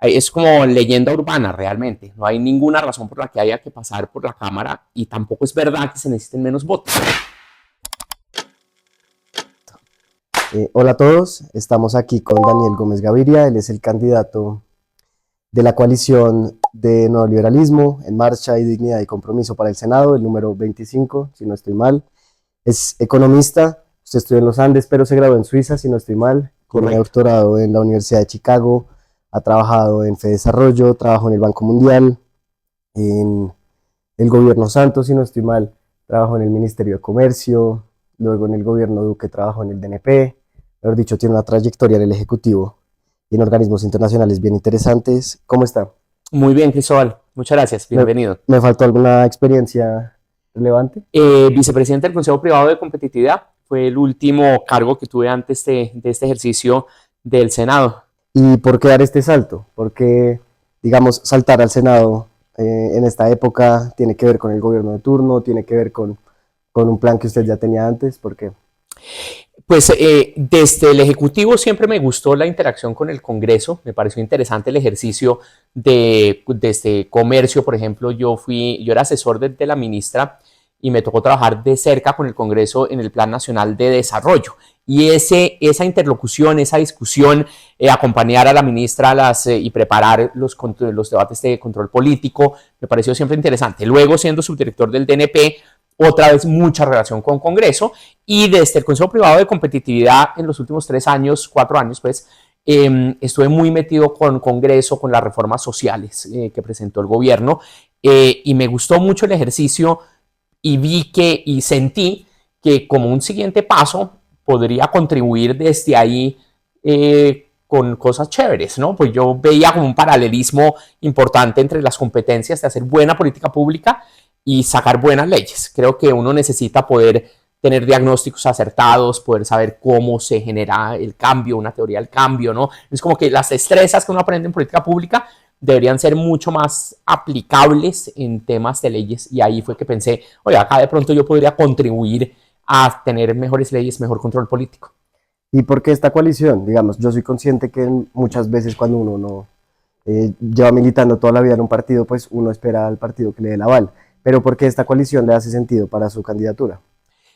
es como leyenda urbana realmente. No hay ninguna razón por la que haya que pasar por la Cámara y tampoco es verdad que se necesiten menos votos. Hola a todos, estamos aquí con Daniel Gómez Gaviria, él es el candidato de la coalición de Nuevo Liberalismo, En Marcha y Dignidad y Compromiso para el Senado, el número 25, si no estoy mal. Es economista, usted estudió en los Andes, pero se graduó en Suiza, si no estoy mal. Tiene doctorado en la Universidad de Chicago, ha trabajado en FEDesarrollo, trabajó en el Banco Mundial, en el gobierno Santos, si no estoy mal, trabajó en el Ministerio de Comercio, luego en el gobierno Duque trabajó en el DNP, mejor dicho, tiene una trayectoria en el Ejecutivo y en organismos internacionales bien interesantes. ¿Cómo está? Muy bien, Cristóbal. Muchas gracias. Bienvenido. ¿Me faltó alguna experiencia relevante? Vicepresidente del Consejo Privado de Competitividad. Fue el último cargo que tuve antes de este ejercicio del Senado. ¿Y por qué dar este salto? ¿Por qué, digamos, saltar al Senado en esta época? ¿Tiene que ver con el gobierno de turno? ¿Tiene que ver con un plan que usted ya tenía antes? ¿Por qué? Pues desde el Ejecutivo siempre me gustó la interacción con el Congreso, me pareció interesante el ejercicio desde comercio, por ejemplo, yo era asesor de la ministra y me tocó trabajar de cerca con el Congreso en el Plan Nacional de Desarrollo. Y esa interlocución, esa discusión, acompañar a la ministra y preparar los debates de control político, me pareció siempre interesante. Luego, siendo subdirector del DNP, otra vez mucha relación con Congreso, y desde el Consejo Privado de Competitividad en los últimos 4 años, pues, estuve muy metido con Congreso, con las reformas sociales que presentó el gobierno, y me gustó mucho el ejercicio y sentí que como un siguiente paso podría contribuir desde ahí con cosas chéveres, ¿no? Pues yo veía como un paralelismo importante entre las competencias de hacer buena política pública y sacar buenas leyes. Creo que uno necesita poder tener diagnósticos acertados, poder saber cómo se genera el cambio, una teoría del cambio, ¿no? Es como que las destrezas que uno aprende en política pública deberían ser mucho más aplicables en temas de leyes, y ahí fue que pensé, oye, acá de pronto yo podría contribuir a tener mejores leyes, mejor control político. ¿Y por qué esta coalición? Digamos, yo soy consciente que muchas veces cuando uno no lleva militando toda la vida en un partido, pues uno espera al partido que le dé el aval. Pero ¿por qué esta coalición le hace sentido para su candidatura?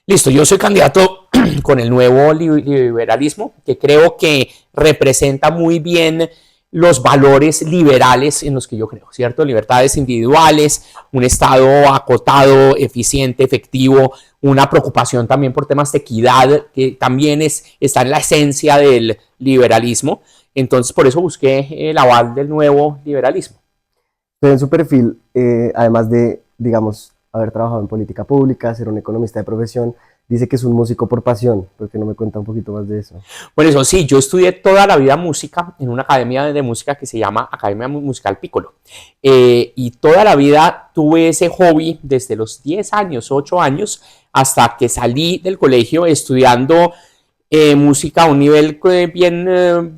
Listo, yo soy candidato con el Nuevo Liberalismo, que creo que representa muy bien los valores liberales en los que yo creo, ¿cierto? Libertades individuales, un Estado acotado, eficiente, efectivo, una preocupación también por temas de equidad, que también está en la esencia del liberalismo. Entonces, por eso busqué el aval del Nuevo Liberalismo. Pero en su perfil, además de, digamos, haber trabajado en política pública, ser un economista de profesión, dice que es un músico por pasión. ¿Por qué no me cuenta un poquito más de eso? Bueno, eso sí, yo estudié toda la vida música en una academia de música que se llama Academia Musical Piccolo. Y toda la vida tuve ese hobby desde los 10 años, 8 años, hasta que salí del colegio estudiando música a un nivel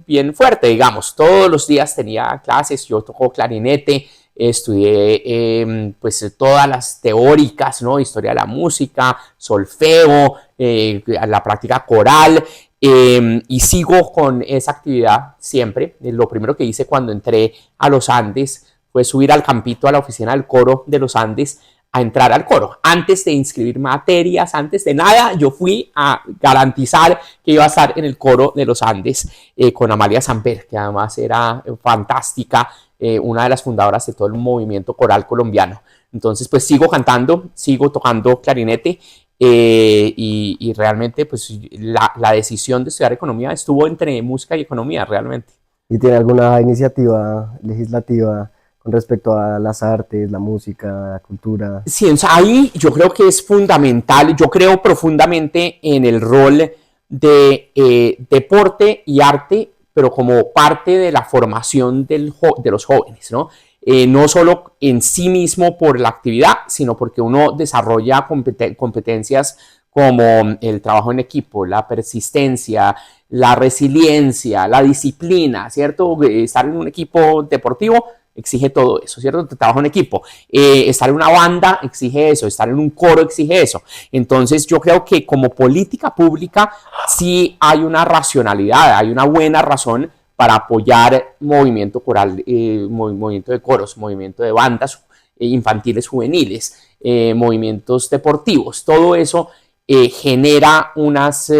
bien fuerte, digamos. Todos los días tenía clases, yo toco clarinete, estudié pues todas las teóricas, ¿no? Historia de la música, solfeo, la práctica coral, y sigo con esa actividad siempre. Lo primero que hice cuando entré a los Andes fue subir al campito a la oficina del coro de los Andes a entrar al coro. Antes de inscribir materias, antes de nada, yo fui a garantizar que iba a estar en el coro de los Andes con Amalia Samper, que además era fantástica, una de las fundadoras de todo el movimiento coral colombiano. Entonces, pues sigo cantando, sigo tocando clarinete, y realmente pues la decisión de estudiar economía estuvo entre música y economía realmente. ¿Y tiene alguna iniciativa legislativa con respecto a las artes, la música, la cultura? Sí, o sea, ahí yo creo que es fundamental, yo creo profundamente en el rol de deporte y arte, pero como parte de la formación de los jóvenes, ¿no? No solo en sí mismo por la actividad, sino porque uno desarrolla competencias como el trabajo en equipo, la persistencia, la resiliencia, la disciplina, ¿cierto? Estar en un equipo deportivo exige todo eso, ¿cierto? Trabajo en equipo. Estar en una banda exige eso, estar en un coro exige eso. Entonces yo creo que como política pública sí hay una racionalidad, hay una buena razón para apoyar movimiento coral, movimiento de coros, movimiento de bandas infantiles juveniles, movimientos deportivos. Todo eso genera unos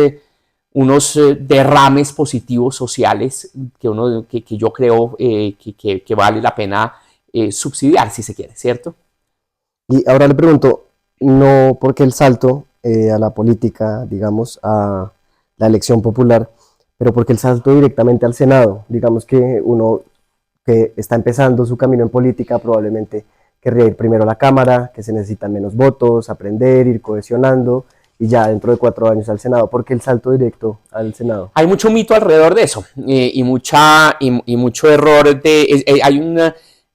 derrames positivos sociales que yo creo que vale la pena subsidiar, si se quiere, ¿cierto? Y ahora le pregunto, no porque el salto a la política, digamos, a la elección popular, pero porque el salto directamente al Senado, digamos que uno que está empezando su camino en política probablemente querría ir primero a la Cámara, que se necesitan menos votos, aprender, ir cohesionando, y ya dentro de 4 años al Senado. ¿Por qué el salto directo al Senado? Hay mucho mito alrededor de eso y mucho error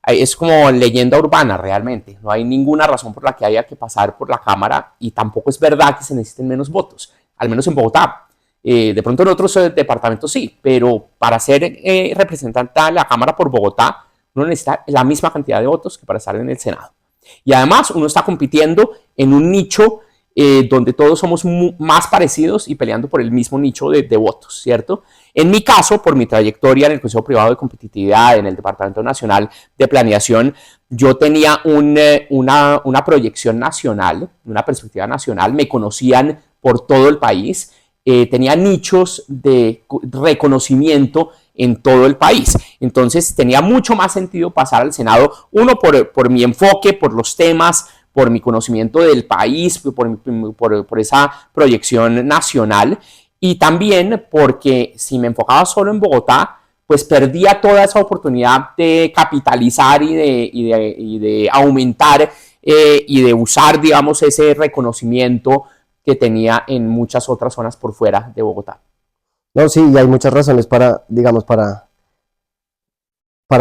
es como leyenda urbana realmente. No hay ninguna razón por la que haya que pasar por la Cámara y tampoco es verdad que se necesiten menos votos, al menos en Bogotá. De pronto en otros departamentos sí, pero para ser representante de la Cámara por Bogotá uno necesita la misma cantidad de votos que para estar en el Senado. Y además uno está compitiendo en un nicho donde todos somos más parecidos y peleando por el mismo nicho de votos, ¿cierto? En mi caso, por mi trayectoria en el Consejo Privado de Competitividad, en el Departamento Nacional de Planeación, yo tenía una proyección nacional, una perspectiva nacional, me conocían por todo el país, tenía nichos de reconocimiento en todo el país. Entonces tenía mucho más sentido pasar al Senado, uno por mi enfoque, por los temas, por mi conocimiento del país, por esa proyección nacional y también porque si me enfocaba solo en Bogotá, pues perdía toda esa oportunidad de capitalizar y de aumentar y de usar, digamos, ese reconocimiento que tenía en muchas otras zonas por fuera de Bogotá. No, sí, y hay muchas razones para, digamos, para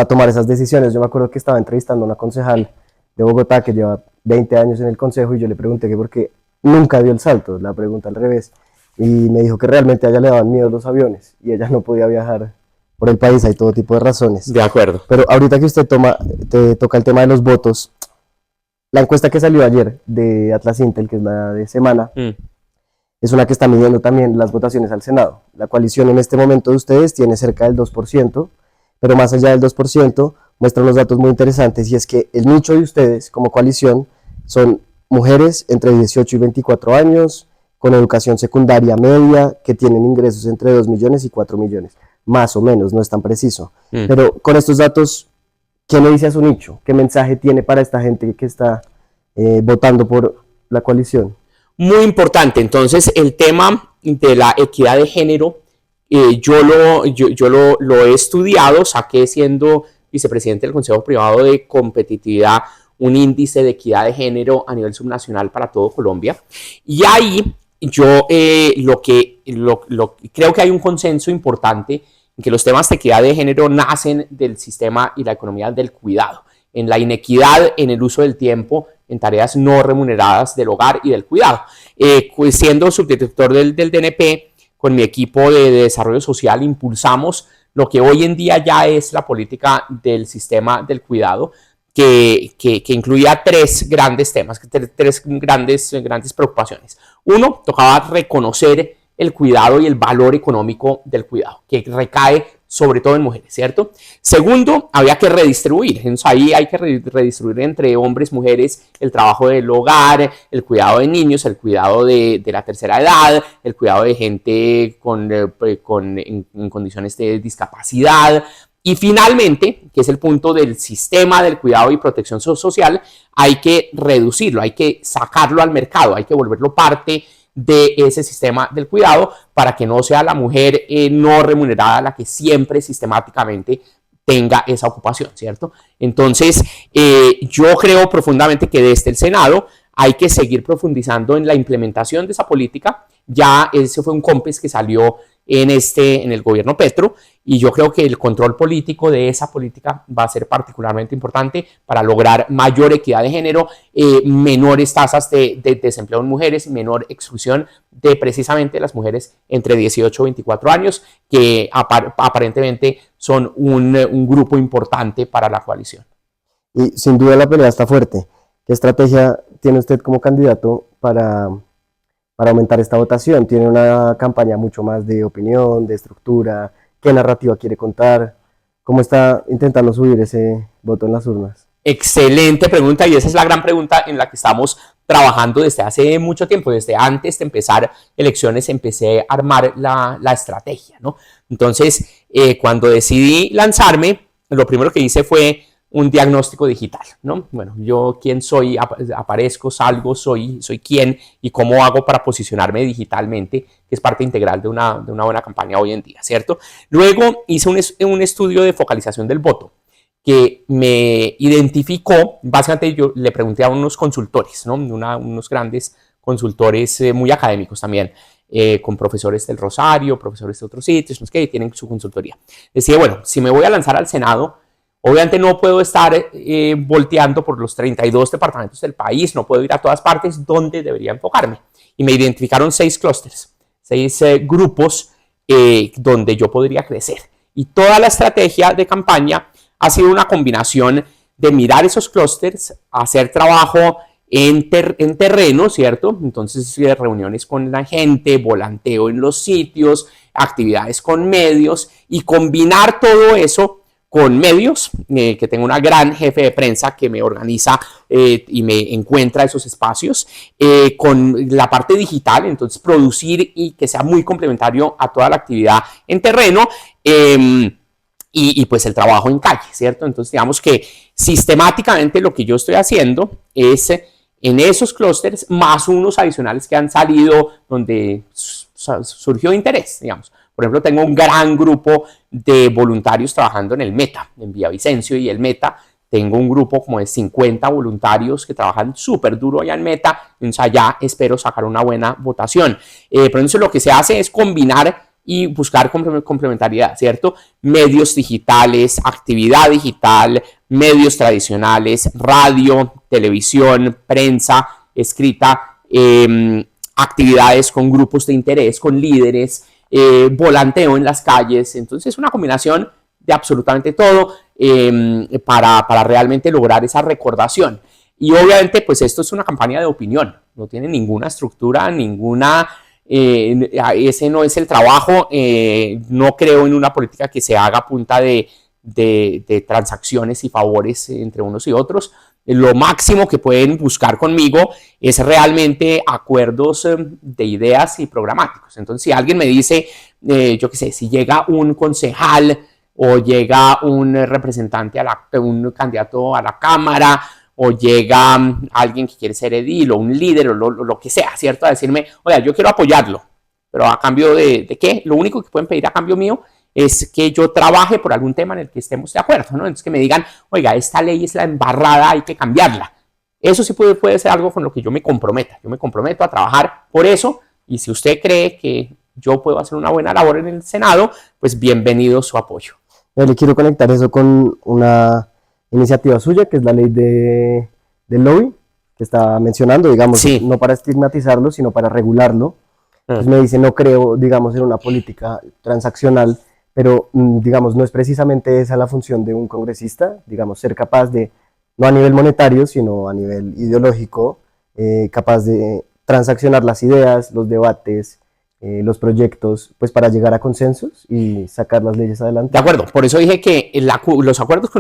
tomar esas decisiones. Yo me acuerdo que estaba entrevistando a una concejal de Bogotá que lleva 20 años en el consejo y yo le pregunté que por qué nunca dio el salto, la pregunta al revés, y me dijo que realmente a ella le daban miedo los aviones y ella no podía viajar por el país, hay todo tipo de razones. De acuerdo. Pero ahorita que usted te toca el tema de los votos, la encuesta que salió ayer de Atlas Intel, que es la de semana, es una que está midiendo también las votaciones al Senado. La coalición en este momento de ustedes tiene cerca del 2%, pero más allá del 2%, muestra unos datos muy interesantes, y es que el nicho de ustedes como coalición son mujeres entre 18 y 24 años, con educación secundaria media, que tienen ingresos entre 2 millones y 4 millones, más o menos, no es tan preciso. Pero con estos datos, ¿qué le dice a su nicho? ¿Qué mensaje tiene para esta gente que está votando por la coalición? Muy importante, entonces el tema de la equidad de género, yo lo he estudiado, saqué siendo vicepresidente del Consejo Privado de Competitividad un índice de equidad de género a nivel subnacional para todo Colombia, y ahí yo creo que hay un consenso importante en que los temas de equidad de género nacen del sistema y la economía del cuidado, en la inequidad en el uso del tiempo en tareas no remuneradas del hogar y del cuidado. Siendo subdirector del DNP, con mi equipo de desarrollo social impulsamos lo que hoy en día ya es la política del sistema del cuidado, que incluía 3 grandes temas, 3 grandes preocupaciones. Uno, tocaba reconocer el cuidado y el valor económico del cuidado, que recae sobre todo en mujeres, ¿cierto? Segundo, había que redistribuir. Entonces ahí hay que redistribuir entre hombres, mujeres, el trabajo del hogar, el cuidado de niños, el cuidado de la tercera edad, el cuidado de gente en condiciones de discapacidad. Y finalmente, que es el punto del sistema del cuidado y protección social, hay que reducirlo, hay que sacarlo al mercado, hay que volverlo parte de ese sistema del cuidado para que no sea la mujer no remunerada la que siempre sistemáticamente tenga esa ocupación, ¿cierto? Entonces, yo creo profundamente que desde el Senado hay que seguir profundizando en la implementación de esa política. Ya ese fue un COMPES que salió en el gobierno Petro, y yo creo que el control político de esa política va a ser particularmente importante para lograr mayor equidad de género, menores tasas de desempleo en mujeres, menor exclusión de precisamente las mujeres entre 18 y 24 años, que aparentemente son un grupo importante para la coalición. Y sin duda la pelea está fuerte. ¿Qué estrategia tiene usted como candidato para aumentar esta votación? ¿Tiene una campaña mucho más de opinión, de estructura? qué narrativa quiere contar, cómo está intentando subir ese voto en las urnas. Excelente pregunta, y esa es la gran pregunta en la que estamos trabajando desde hace mucho tiempo. Desde antes de empezar elecciones empecé a armar la estrategia, ¿no? Entonces, cuando decidí lanzarme, lo primero que hice fue un diagnóstico digital, ¿no? Bueno, yo quién soy, aparezco, salgo, soy quién y cómo hago para posicionarme digitalmente, que es parte integral de una buena campaña hoy en día, ¿cierto? Luego hice un estudio de focalización del voto que me identificó. Básicamente yo le pregunté a unos consultores, ¿no? Unos grandes consultores muy académicos también, con profesores del Rosario, profesores de otros sitios, los que tienen su consultoría. Decía, bueno, si me voy a lanzar al Senado, obviamente no puedo estar volteando por los 32 departamentos del país, no puedo ir a todas partes. ¿Dónde debería enfocarme? Y me identificaron 6 clústeres, 6 grupos donde yo podría crecer. Y toda la estrategia de campaña ha sido una combinación de mirar esos clústeres, hacer trabajo en terreno, ¿cierto? Entonces, reuniones con la gente, volanteo en los sitios, actividades con medios, y combinar todo eso con medios, que tengo una gran jefe de prensa que me organiza y me encuentra esos espacios, con la parte digital, entonces producir y que sea muy complementario a toda la actividad en terreno, y pues el trabajo en calle, ¿cierto? Entonces digamos que sistemáticamente lo que yo estoy haciendo es en esos clústeres más unos adicionales que han salido donde surgió interés, digamos. Por ejemplo, tengo un gran grupo de voluntarios trabajando en el Meta, en Villavicencio y el Meta. Tengo un grupo como de 50 voluntarios que trabajan súper duro allá en Meta. Entonces allá espero sacar una buena votación. Pero entonces lo que se hace es combinar y buscar complementariedad, ¿cierto? Medios digitales, actividad digital, medios tradicionales, radio, televisión, prensa escrita, actividades con grupos de interés, con líderes, volanteo en las calles. Entonces es una combinación de absolutamente todo para realmente lograr esa recordación. Y obviamente pues esto es una campaña de opinión, no tiene ninguna estructura, ese no es el trabajo. No creo en una política que se haga a punta de transacciones y favores entre unos y otros. Lo máximo que pueden buscar conmigo es realmente acuerdos de ideas y programáticos. Entonces, si alguien me dice, yo qué sé, si llega un concejal o llega un representante, un candidato a la Cámara, o llega alguien que quiere ser edil o un líder o lo que sea, ¿cierto? A decirme, oiga, yo quiero apoyarlo, pero a cambio ¿de qué? Lo único que pueden pedir a cambio mío es que yo trabaje por algún tema en el que estemos de acuerdo, ¿no? Entonces que me digan, oiga, esta ley es la embarrada, hay que cambiarla. Eso sí puede ser algo con lo que yo me comprometa. Yo me comprometo a trabajar por eso, y si usted cree que yo puedo hacer una buena labor en el Senado, pues bienvenido su apoyo. Yo le quiero conectar eso con una iniciativa suya, que es la ley del lobby, que está mencionando, digamos, sí, no para estigmatizarlo, sino para regularlo. Entonces me dice, no creo, digamos, en una política transaccional, pero, digamos, no es precisamente esa la función de un congresista, digamos, ser capaz de, no a nivel monetario, sino a nivel ideológico, capaz de transaccionar las ideas, los debates, los proyectos, pues para llegar a consensos y sacar las leyes adelante. De acuerdo, por eso dije que los acuerdos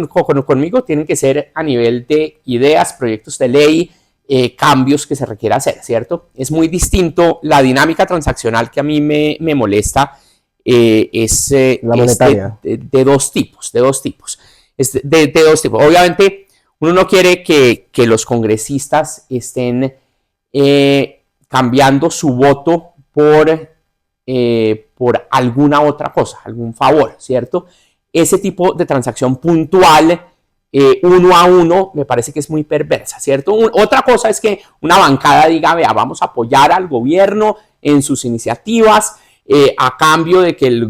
conmigo tienen que ser a nivel de ideas, proyectos de ley, cambios que se requiera hacer, ¿cierto? Es muy distinto la dinámica transaccional que a mí me molesta, es la monetaria. de dos tipos, de dos tipos. Obviamente, uno no quiere que los congresistas estén cambiando su voto por alguna otra cosa, algún favor, ¿cierto? Ese tipo de transacción puntual, uno a uno, me parece que es muy perversa, ¿cierto? Otra cosa es que una bancada diga, vea, vamos a apoyar al gobierno en sus iniciativas, a cambio de que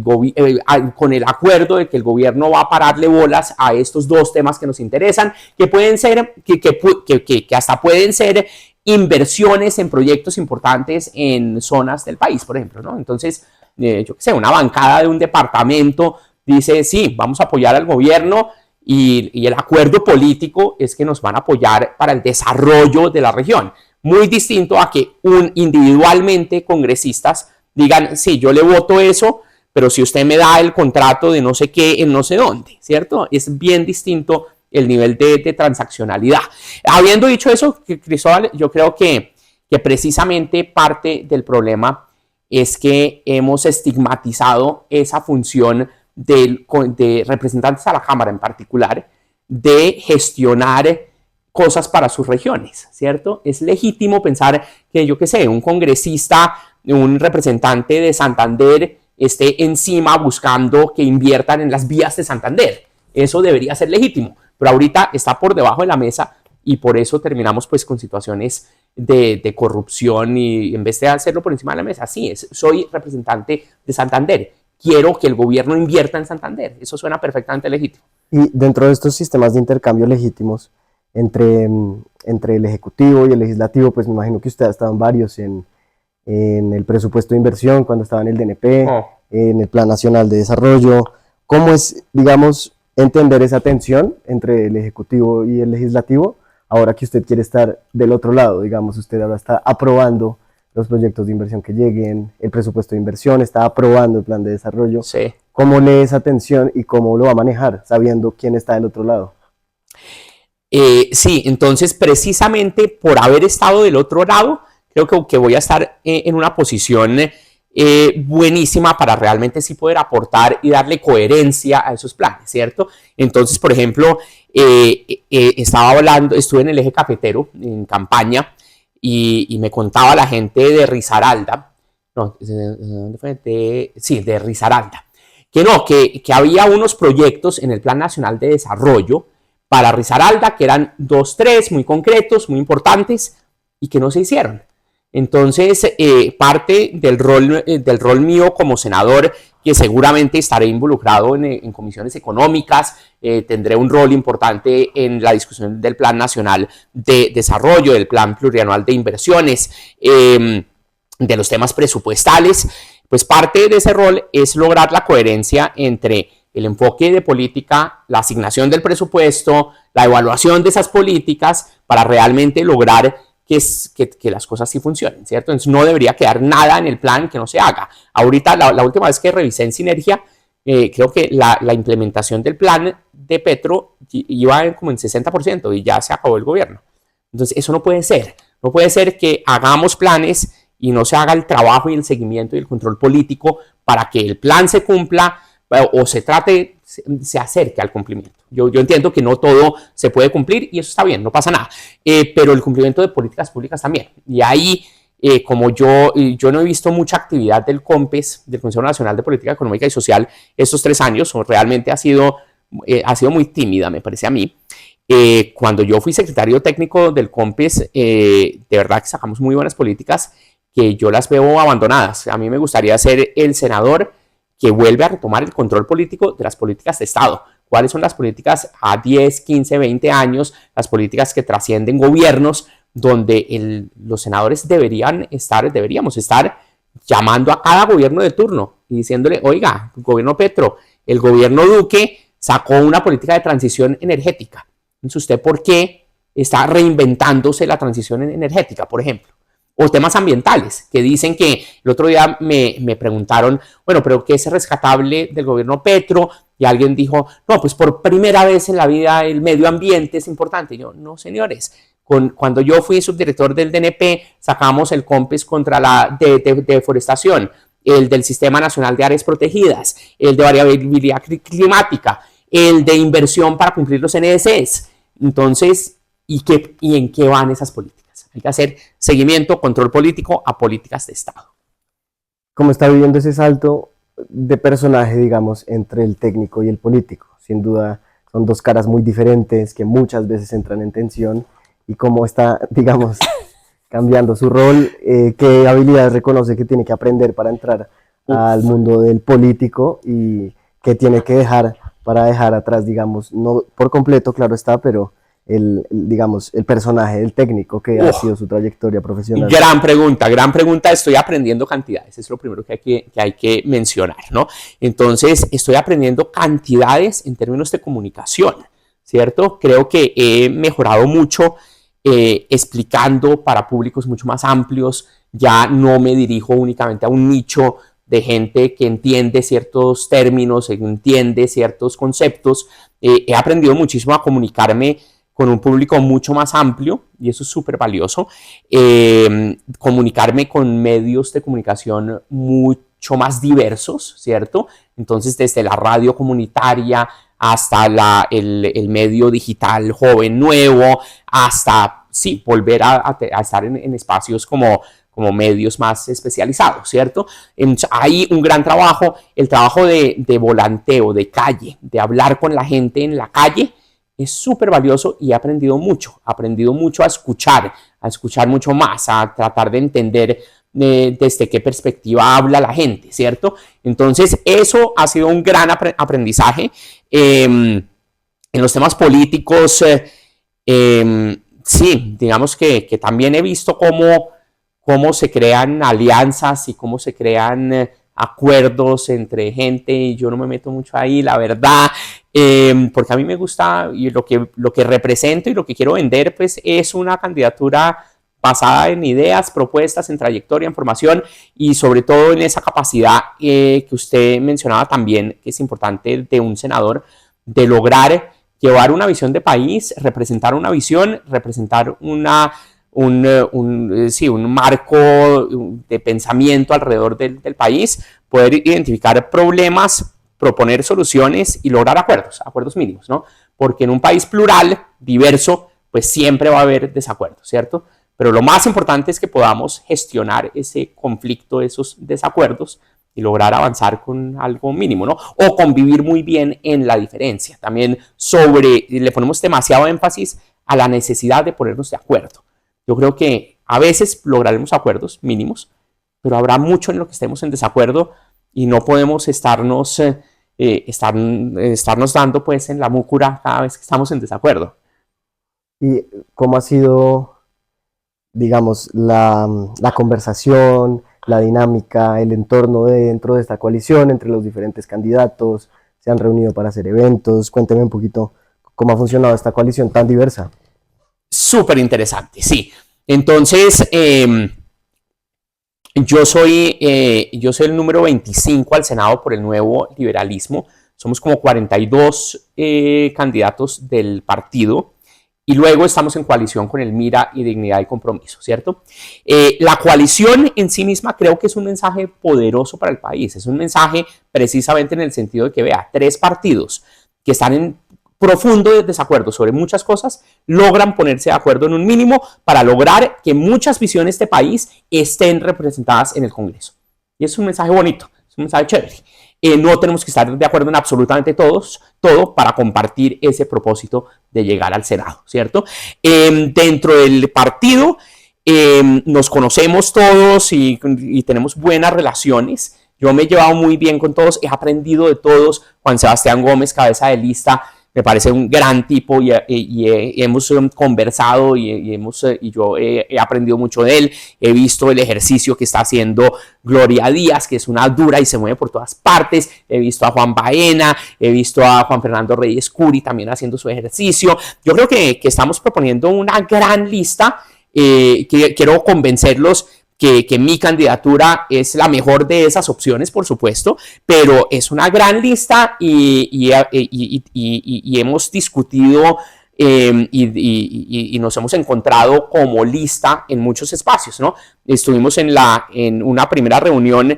con el acuerdo de que el gobierno va a pararle bolas a estos dos temas que nos interesan, que pueden ser, que hasta pueden ser inversiones en proyectos importantes en zonas del país, por ejemplo, ¿no? Entonces, yo qué sé, una bancada de un departamento dice, sí, vamos a apoyar al gobierno, y el acuerdo político es que nos van a apoyar para el desarrollo de la región. Muy distinto a que individualmente congresistas digan, sí, yo le voto eso, pero si usted me da el contrato de no sé qué en no sé dónde, ¿cierto? Es bien distinto el nivel de transaccionalidad. Habiendo dicho eso, Cristóbal, yo creo que precisamente parte del problema es que hemos estigmatizado esa función de representantes a la Cámara en particular, de gestionar cosas para sus regiones, ¿cierto? Es legítimo pensar que, yo qué sé, un congresista, un representante de Santander esté encima buscando que inviertan en las vías de Santander. Eso debería ser legítimo, pero ahorita está por debajo de la mesa y por eso terminamos pues con situaciones de corrupción y en vez de hacerlo por encima de la mesa, sí, soy representante de Santander, quiero que el gobierno invierta en Santander, eso suena perfectamente legítimo. Y dentro de estos sistemas de intercambio legítimos entre el Ejecutivo y el Legislativo, pues me imagino que usted ha estado en varios, en el presupuesto de inversión, cuando estaba en el DNP, en el Plan Nacional de Desarrollo. ¿Cómo es, digamos, entender esa tensión entre el Ejecutivo y el Legislativo ahora que usted quiere estar del otro lado? Digamos, usted ahora está aprobando los proyectos de inversión que lleguen, el presupuesto de inversión, está aprobando el plan de desarrollo. Sí. ¿Cómo lee esa tensión y cómo lo va a manejar sabiendo quién está del otro lado? Sí, entonces precisamente por haber estado del otro lado, creo que voy a estar en una posición buenísima para realmente sí poder aportar y darle coherencia a esos planes, ¿cierto? Entonces, por ejemplo, estuve en el eje cafetero en campaña y me contaba la gente de Risaralda, no, ¿dónde fue? Sí, de Risaralda, que había unos proyectos en el Plan Nacional de Desarrollo para Risaralda, que eran 2, 3, muy concretos, muy importantes, y que no se hicieron. Entonces, parte del rol mío como senador, que seguramente estaré involucrado en comisiones económicas, tendré un rol importante en la discusión del Plan Nacional de Desarrollo, del Plan Plurianual de Inversiones, de los temas presupuestales, pues parte de ese rol es lograr la coherencia entre el enfoque de política, la asignación del presupuesto, la evaluación de esas políticas para realmente lograr que las cosas sí funcionen, ¿cierto? Entonces no debería quedar nada en el plan que no se haga. Ahorita, la última vez que revisé en Sinergia, creo que la implementación del plan de Petro iba como en 60% y ya se acabó el gobierno. Entonces eso no puede ser. No puede ser que hagamos planes y no se haga el trabajo y el seguimiento y el control político para que el plan se cumpla o se acerque al cumplimiento. Yo entiendo que no todo se puede cumplir y eso está bien, no pasa nada, pero el cumplimiento de políticas públicas también. Y ahí, como yo no he visto mucha actividad del COMPES, del Consejo Nacional de Política Económica y Social, estos 3 años, realmente ha sido muy tímida, me parece a mí. Cuando yo fui secretario técnico del COMPES, de verdad que sacamos muy buenas políticas que yo las veo abandonadas. A mí me gustaría ser el senador que vuelve a retomar el control político de las políticas de Estado. ¿Cuáles son las políticas a 10, 15, 20 años? Las políticas que trascienden gobiernos, donde los senadores deberíamos estar llamando a cada gobierno de turno y diciéndole, oiga, gobierno Petro, el gobierno Duque sacó una política de transición energética. Entonces, ¿usted por qué está reinventándose la transición energética, por ejemplo? O temas ambientales, que dicen que el otro día me preguntaron, bueno, pero ¿qué es rescatable del gobierno Petro? Y alguien dijo, no, pues por primera vez en la vida el medio ambiente es importante. Y yo, no, señores, cuando yo fui subdirector del DNP, sacamos el COMPES contra la deforestación, el del Sistema Nacional de Áreas Protegidas, el de variabilidad climática, el de inversión para cumplir los NDCs. Entonces, ¿y en qué van esas políticas? Hay que hacer seguimiento, control político a políticas de Estado. ¿Cómo está viviendo ese salto de personaje, digamos, entre el técnico y el político? Sin duda son 2 caras muy diferentes que muchas veces entran en tensión. ¿Y cómo está, digamos, cambiando su rol? ¿Qué habilidades reconoce que tiene que aprender para entrar al mundo del político? ¿Y qué tiene que dejar para dejar atrás, digamos, no por completo, claro está, pero digamos, el personaje del técnico que ha sido su trayectoria profesional? Gran pregunta, estoy aprendiendo cantidades, es lo primero que hay que mencionar, ¿no? Entonces, estoy aprendiendo cantidades en términos de comunicación, ¿cierto? Creo que he mejorado mucho explicando para públicos mucho más amplios, ya no me dirijo únicamente a un nicho de gente que entiende ciertos términos, entiende ciertos conceptos. He aprendido muchísimo a comunicarme con un público mucho más amplio y eso es súper valioso. Comunicarme con medios de comunicación mucho más diversos, ¿cierto? Entonces, desde la radio comunitaria hasta el medio digital joven nuevo, hasta, sí, volver a estar en espacios como medios más especializados, ¿cierto? Entonces, hay un gran trabajo, el trabajo de volanteo, de calle, de hablar con la gente en la calle, es súper valioso y he aprendido mucho a escuchar mucho más, a tratar de entender desde qué perspectiva habla la gente, ¿cierto? Entonces, eso ha sido un gran aprendizaje. En los temas políticos, sí, digamos que también he visto cómo se crean alianzas y cómo se crean acuerdos entre gente, y yo no me meto mucho ahí, la verdad, porque a mí me gusta y lo que represento y lo que quiero vender, pues es una candidatura basada en ideas, propuestas, en trayectoria, en formación y sobre todo en esa capacidad que usted mencionaba también, que es importante de un senador, de lograr llevar una visión de país, representar una visión, representar un marco de pensamiento alrededor del país, poder identificar problemas, proponer soluciones y lograr acuerdos mínimos, ¿no? Porque en un país plural, diverso, pues siempre va a haber desacuerdos, ¿cierto? Pero lo más importante es que podamos gestionar ese conflicto, esos desacuerdos y lograr avanzar con algo mínimo, ¿no? O convivir muy bien en la diferencia. También le ponemos demasiado énfasis a la necesidad de ponernos de acuerdo. Yo creo que a veces lograremos acuerdos mínimos, pero habrá mucho en lo que estemos en desacuerdo y no podemos estarnos dando pues en la múcura cada vez que estamos en desacuerdo. ¿Y cómo ha sido, digamos, la conversación, la dinámica, el entorno dentro de esta coalición entre los diferentes candidatos? ¿Se han reunido para hacer eventos? Cuénteme un poquito cómo ha funcionado esta coalición tan diversa. Súper interesante, sí. Entonces, yo soy el número 25 al Senado por el Nuevo Liberalismo. Somos como 42 candidatos del partido. Y luego estamos en coalición con el Mira y Dignidad y Compromiso, ¿cierto? La coalición en sí misma creo que es un mensaje poderoso para el país. Es un mensaje precisamente en el sentido de que, vea, 3 partidos que están en profundo desacuerdo sobre muchas cosas, logran ponerse de acuerdo en un mínimo para lograr que muchas visiones de país estén representadas en el Congreso. Y es un mensaje bonito, es un mensaje chévere. No tenemos que estar de acuerdo en absolutamente todo para compartir ese propósito de llegar al Senado, ¿cierto? Dentro del partido nos conocemos todos y tenemos buenas relaciones. Yo me he llevado muy bien con todos, he aprendido de todos. Juan Sebastián Gómez, cabeza de lista, me parece un gran tipo y hemos conversado y yo he aprendido mucho de él. He visto el ejercicio que está haciendo Gloria Díaz, que es una dura y se mueve por todas partes. He visto a Juan Baena, he visto a Juan Fernando Reyes Curi también haciendo su ejercicio. Yo creo que estamos proponiendo una gran lista. Quiero convencerlos que mi candidatura es la mejor de esas opciones, por supuesto, pero es una gran lista y hemos discutido y nos hemos encontrado como lista en muchos espacios, ¿no? Estuvimos en una primera reunión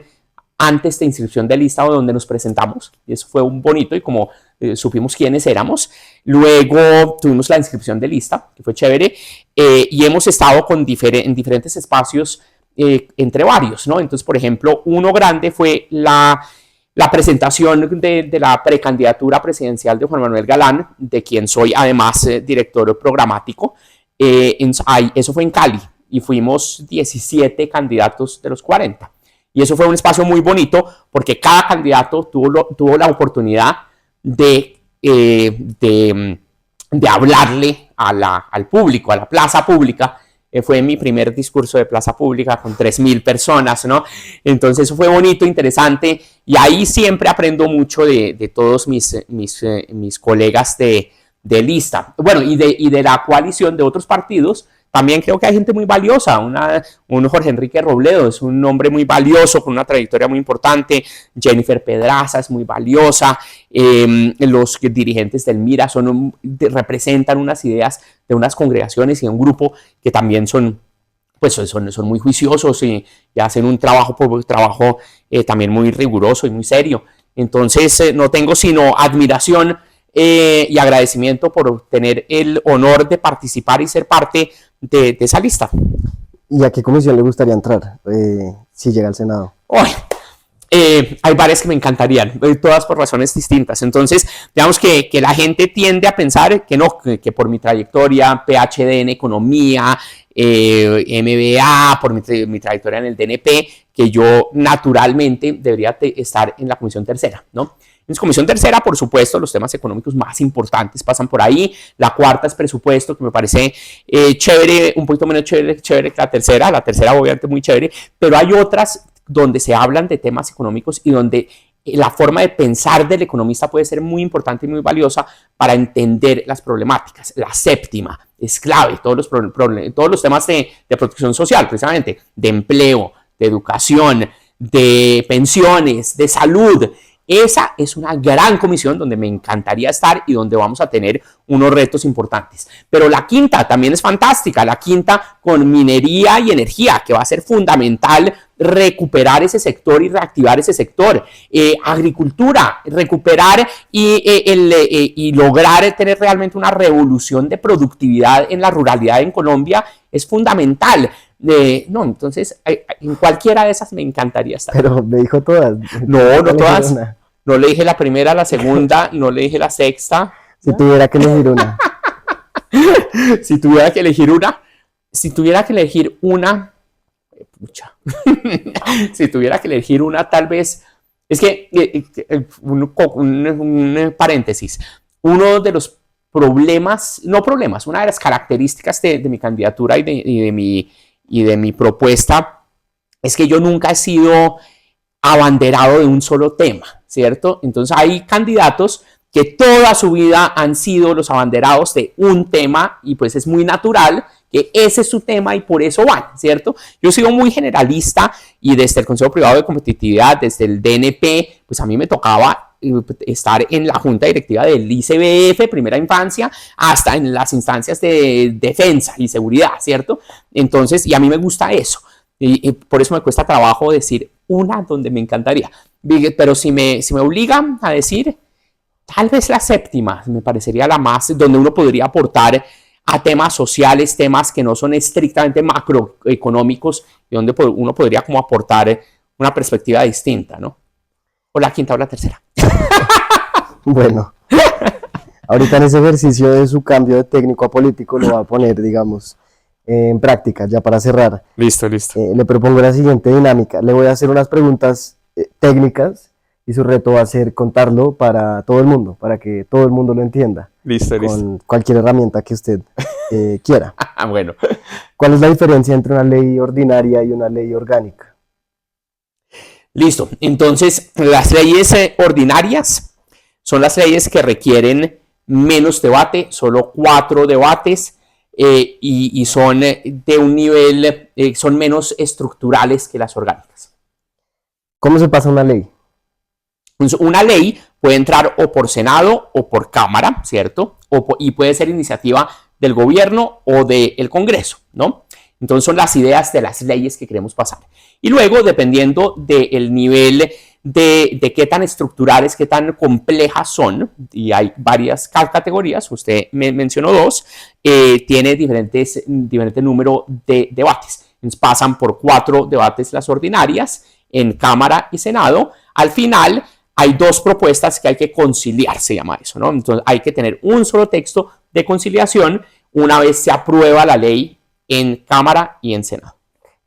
antes de inscripción de lista donde nos presentamos, y eso fue un bonito y como supimos quiénes éramos. Luego tuvimos la inscripción de lista, que fue chévere, y hemos estado en diferentes espacios entre varios, ¿no? Entonces, por ejemplo, uno grande fue la presentación de la precandidatura presidencial de Juan Manuel Galán, de quien soy además director programático. Eso fue en Cali y fuimos 17 candidatos de los 40. Y eso fue un espacio muy bonito porque cada candidato tuvo la oportunidad de hablarle al público, a la plaza pública. Fue mi primer discurso de plaza pública con 3.000 personas, ¿no? Entonces eso fue bonito, interesante, y ahí siempre aprendo mucho de todos mis colegas de lista. Bueno, y de la coalición de otros partidos, también creo que hay gente muy valiosa. Un Jorge Enrique Robledo es un hombre muy valioso, con una trayectoria muy importante. Jennifer Pedraza es muy valiosa. Los dirigentes del MIRA representan unas ideas de unas congregaciones y un grupo que también son muy juiciosos y hacen un trabajo también muy riguroso y muy serio. Entonces, no tengo sino admiración y agradecimiento por tener el honor de participar y ser parte de esa lista. ¿Y a qué comisión le gustaría entrar si llega al Senado? Hay varias que me encantarían, todas por razones distintas. Entonces, digamos que la gente tiende a pensar que no, que por mi trayectoria, PhD en economía, MBA, por mi trayectoria en el DNP, que yo naturalmente debería estar en la comisión tercera, ¿no? En la comisión tercera, por supuesto, los temas económicos más importantes pasan por ahí. La cuarta es presupuesto, que me parece chévere, un poquito menos chévere que la tercera. La tercera, obviamente, muy chévere, pero hay otras donde se hablan de temas económicos y donde la forma de pensar del economista puede ser muy importante y muy valiosa para entender las problemáticas. La séptima es clave, todos los temas de protección social, precisamente, de empleo, de educación, de pensiones, de salud. Esa es una gran comisión donde me encantaría estar y donde vamos a tener unos retos importantes. Pero la quinta también es fantástica, la quinta con minería y energía, que va a ser fundamental recuperar ese sector y reactivar ese sector. Agricultura, recuperar y lograr tener realmente una revolución de productividad en la ruralidad en Colombia es fundamental. Entonces, en cualquiera de esas me encantaría estar. Pero me dijo todas. No todas. No le dije la primera, la segunda, no le dije la sexta. Si tuviera que elegir una. Si tuviera que elegir una, si tuviera que elegir una, tal vez, es que, un paréntesis, uno de los una de las características de mi candidatura y de mi propuesta es que yo nunca he sido abanderado de un solo tema, ¿cierto? Entonces hay candidatos que toda su vida han sido los abanderados de un tema y pues es muy natural que ese es su tema y por eso van, ¿cierto? Yo sigo muy generalista y desde el Consejo Privado de Competitividad, desde el DNP, pues a mí me tocaba estar en la junta directiva del ICBF, primera infancia, hasta en las instancias de defensa y seguridad, ¿cierto? Entonces, y a mí me gusta eso. Y por eso me cuesta trabajo decir una donde me encantaría. Pero si me obligan a decir, tal vez la séptima me parecería la más, donde uno podría aportar a temas sociales, temas que no son estrictamente macroeconómicos, y donde uno podría como aportar una perspectiva distinta, ¿no? O la quinta o la tercera. Bueno, ahorita en ese ejercicio de su cambio de técnico a político lo va a poner, digamos, en práctica, ya para cerrar. Listo. Le propongo la siguiente dinámica. Le voy a hacer unas preguntas técnicas y su reto va a ser contarlo para todo el mundo, para que todo el mundo lo entienda. Listo. Con cualquier herramienta que usted quiera. Bueno. ¿Cuál es la diferencia entre una ley ordinaria y una ley orgánica? Listo. Entonces, las leyes ordinarias son las leyes que requieren menos debate, solo 4 debates, y son de un nivel, son menos estructurales que las orgánicas. ¿Cómo se pasa una ley? Una ley puede entrar o por Senado o por Cámara, ¿cierto? Y puede ser iniciativa del gobierno o del Congreso, ¿no? Entonces son las ideas de las leyes que queremos pasar. Y luego, dependiendo del nivel de qué tan estructurales, qué tan complejas son, y hay varias categorías, usted me mencionó 2, tiene diferente número de debates. Entonces pasan por 4 debates las ordinarias en Cámara y Senado. Al final hay 2 propuestas que hay que conciliar, se llama eso, ¿no? Entonces hay que tener un solo texto de conciliación una vez se aprueba la ley en Cámara y en Senado.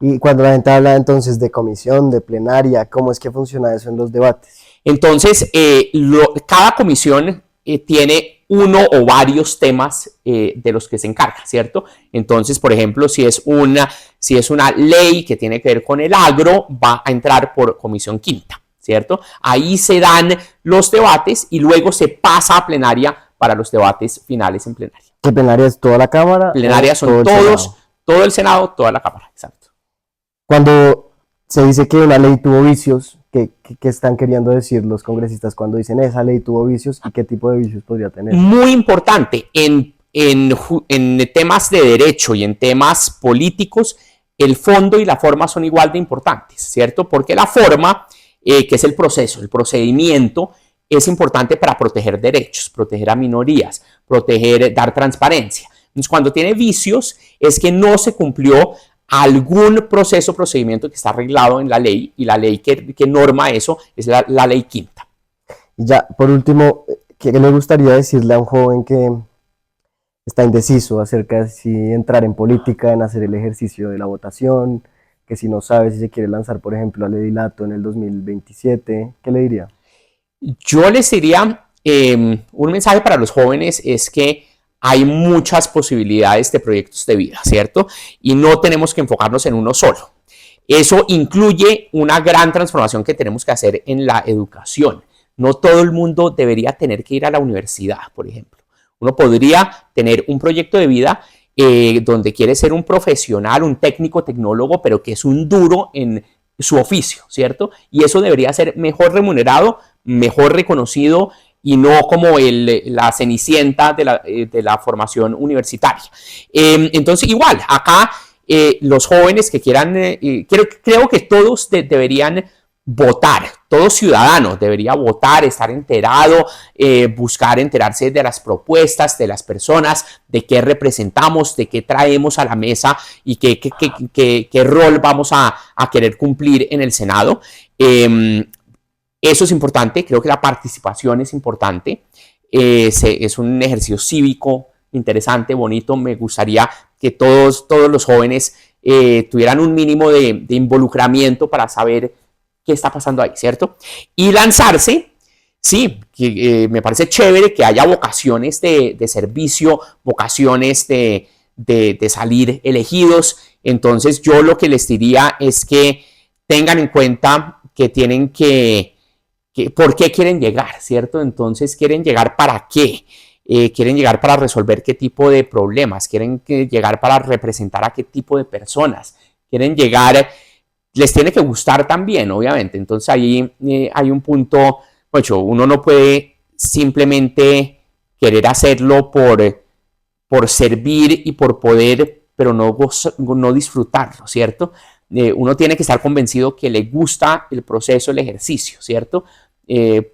Y cuando la gente habla entonces de comisión, de plenaria, ¿cómo es que funciona eso en los debates? Entonces, cada comisión tiene uno o varios temas de los que se encarga, ¿cierto? Entonces, por ejemplo, si es una ley que tiene que ver con el agro, va a entrar por comisión quinta, ¿cierto? Ahí se dan los debates y luego se pasa a plenaria para los debates finales en plenaria. ¿Qué plenaria es toda la Cámara? Plenaria son todo el Senado, toda la Cámara, exacto. Cuando se dice que una ley tuvo vicios, ¿qué están queriendo decir los congresistas cuando dicen esa ley tuvo vicios y qué tipo de vicios podría tener? Muy importante, en temas de derecho y en temas políticos, el fondo y la forma son igual de importantes, ¿cierto? Porque la forma, que es el proceso, el procedimiento, es importante para proteger derechos, proteger a minorías, dar transparencia. Entonces, cuando tiene vicios, es que no se cumplió algún proceso, procedimiento que está arreglado en la ley, y la ley que norma eso es la ley quinta. Y ya, por último, ¿qué le gustaría decirle a un joven que está indeciso acerca de si entrar en política, en hacer el ejercicio de la votación, que si no sabe si se quiere lanzar, por ejemplo, al edilato en el 2027, ¿qué le diría? Yo les diría, un mensaje para los jóvenes es que hay muchas posibilidades de proyectos de vida, ¿cierto? Y no tenemos que enfocarnos en uno solo. Eso incluye una gran transformación que tenemos que hacer en la educación. No todo el mundo debería tener que ir a la universidad, por ejemplo. Uno podría tener un proyecto de vida donde quiere ser un profesional, un técnico, tecnólogo, pero que es un duro en su oficio, ¿cierto? Y eso debería ser mejor remunerado, mejor reconocido, y no como la cenicienta de la formación universitaria. Entonces, igual, acá los jóvenes que quieran, creo que todos deberían votar, todo ciudadano debería votar, estar enterado, buscar enterarse de las propuestas de las personas, de qué representamos, de qué traemos a la mesa y qué rol vamos a querer cumplir en el Senado. Eso es importante, creo que la participación es importante, es un ejercicio cívico interesante, bonito. Me gustaría que todos los jóvenes tuvieran un mínimo de involucramiento para saber qué está pasando ahí, ¿cierto? Y lanzarse, sí, me parece chévere que haya vocaciones de servicio, vocaciones de salir elegidos. Entonces yo lo que les diría es que tengan en cuenta que tienen ¿por qué quieren llegar, cierto? Entonces, ¿quieren llegar para qué? ¿Quieren llegar para resolver qué tipo de problemas? ¿Quieren llegar para representar a qué tipo de personas? ¿Quieren llegar? Les tiene que gustar también, obviamente. Entonces, ahí hay un punto, bueno, uno no puede simplemente querer hacerlo por servir y por poder, pero no disfrutarlo, ¿cierto? Uno tiene que estar convencido que le gusta el proceso, el ejercicio, ¿cierto?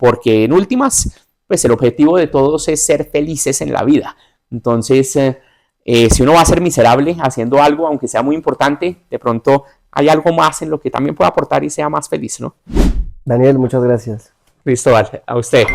Porque en últimas, pues el objetivo de todos es ser felices en la vida. Entonces, si uno va a ser miserable haciendo algo, aunque sea muy importante, de pronto hay algo más en lo que también pueda aportar y sea más feliz, ¿no? Daniel, muchas gracias. Listo, vale. A usted.